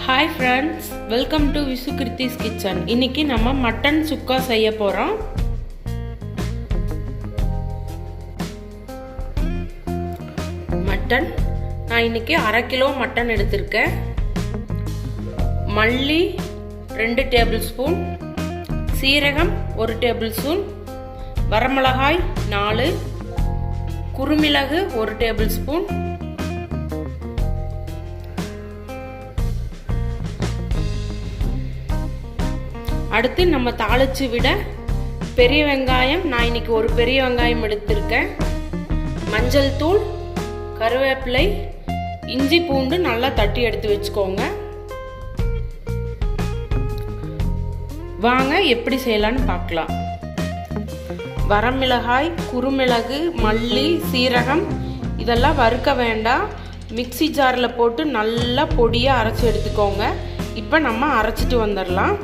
Hi friends, welcome to Visukiruthis kitchen. இன்னைக்கு நம்ம mutton சுக்கா செய்ய போறோம். மட்டன் நான் இன்னைக்கு 1/2 கிலோ மட்டன் எடுத்திருக்கேன். மல்லி 2 டேபிள் ஸ்பூன், சீரகம் 1 டேபிள் ஸ்பூன், வரமிளகாய் 4, குறுமிளகு 1 டேபிள் ஸ்பூன், அடுத்து நம்ம தாளிச்சு விட பெரிய வெங்காயம், நான் இன்னைக்கு ஒரு பெரிய வெங்காயம் எடுத்திருக்கேன், மஞ்சள் தூள், கருவேப்பிலை, இஞ்சி பூண்டு நல்லா தட்டி எடுத்து வச்சுக்கோங்க. வாங்க எப்படி செய்யலான்னு பார்க்கலாம். வரமிளகாய், குறுமிளகு, மல்லி, சீரகம் இதெல்லாம் வறுக்க வேண்டாம், மிக்ஸி ஜாரில் போட்டு நல்லா பொடியாக அரைச்சி எடுத்துக்கோங்க. இப்போ நம்ம அரைச்சிட்டு வந்துடலாம்.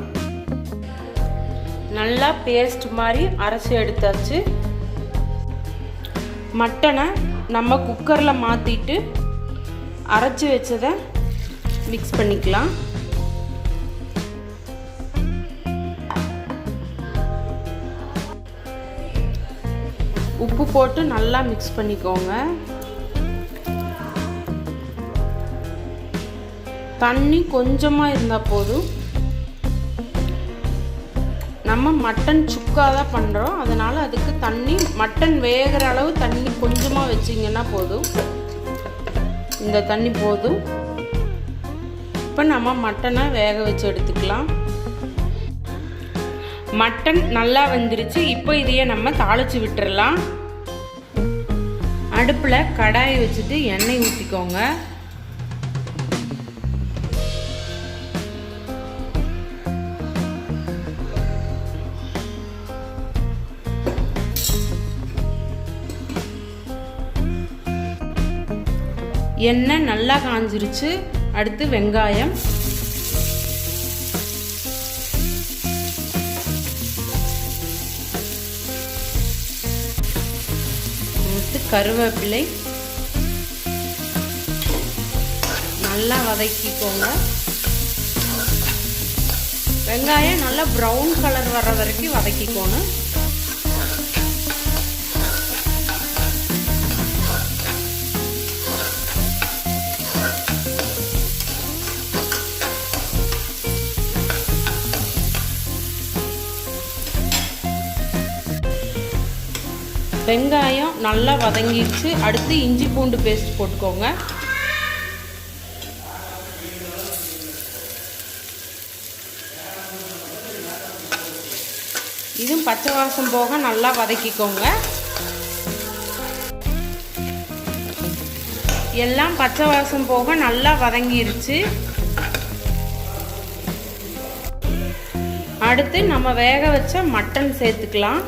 நல்லா பேஸ்ட் மாதிரி அரைச்சி எடுத்தாச்சு. மட்டனை நம்ம குக்கரில் மாற்றிட்டு அரைச்சி வச்சதை மிக்ஸ் பண்ணிக்கலாம். உப்பு போட்டு நல்லா மிக்ஸ் பண்ணிக்கோங்க. தண்ணி கொஞ்சமாக இருந்தால் போதும். நம்ம மட்டன் சுக்கா தான் பண்ணுறோம், அதனால் அதுக்கு தண்ணி, மட்டன் வேகிற அளவு தண்ணி கொஞ்சமாக வச்சிங்கன்னா போதும். இந்த தண்ணி போதும். இப்போ நம்ம மட்டனை வேக வச்சு எடுத்துக்கலாம். மட்டன் நல்லா வெந்துருச்சு. இப்போ இதையே நம்ம தாளித்து விட்டுறலாம். அடுப்பில் கடாயை வச்சுட்டு எண்ணெய் ஊற்றிக்கோங்க. எண்ணெய் நல்லா காஞ்சிருச்சு. அடுத்து வெங்காயம், அடுத்து கருவேப்பிலை நல்லா வதக்கிக்கோங்க. வெங்காயம் நல்லா ப்ரௌன் கலர் வர்ற வரைக்கும் வதக்கிக்கோணும். வெங்காயம் நல்லா வதங்கிடுச்சு. அடுத்து இஞ்சி பூண்டு பேஸ்ட் போட்டுக்கோங்க. இதுவும் பச்சை வாசம் போக நல்லா வதக்கிக்கோங்க. எல்லாம் பச்சை வாசம் போக நல்லா வதங்கிருச்சு. அடுத்து நம்ம வேக வச்ச மட்டன் சேர்த்துக்கலாம்.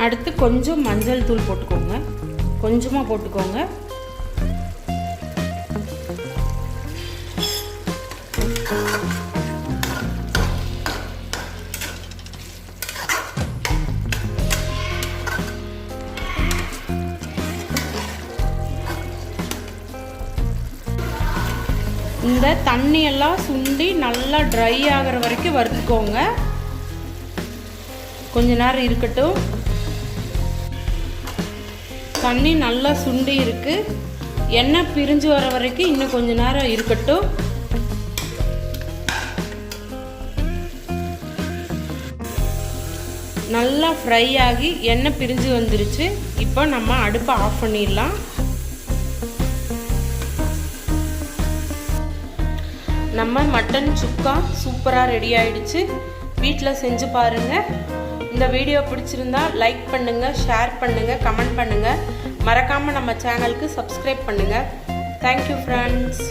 அடுத்து கொஞ்சம் மஞ்சள் தூள் போட்டுக்கோங்க, கொஞ்சமாக போட்டுக்கோங்க. இந்த தண்ணியெல்லாம் சுண்டி நல்லா ட்ரை ஆகிற வரைக்கும் வறுத்துக்கோங்க. கொஞ்ச நேரம் இருக்கட்டும். தண்ணி நல்லா சுண்டி இருக்கு. எண்ணெய் பிரிஞ்சு வர வரைக்கும் இன்னும் கொஞ்ச நேரம் இருக்கட்டும். நல்லா ஃப்ரை ஆகி எண்ணெய் பிரிஞ்சு வந்துருச்சு. இப்போ நம்ம அடுப்பை ஆஃப் பண்ணிடலாம். நம்ம மட்டன் சுக்கா சூப்பராக ரெடி ஆயிடுச்சு. வீட்டில் செஞ்சு பாருங்கள். இந்த வீடியோ பிடிச்சிருந்தா லைக் பண்ணுங்கள், ஷேர் பண்ணுங்கள், கமெண்ட் பண்ணுங்கள். மறக்காமல் நம்ம சேனலுக்கு சப்ஸ்கிரைப் பண்ணுங்கள். Thank you friends.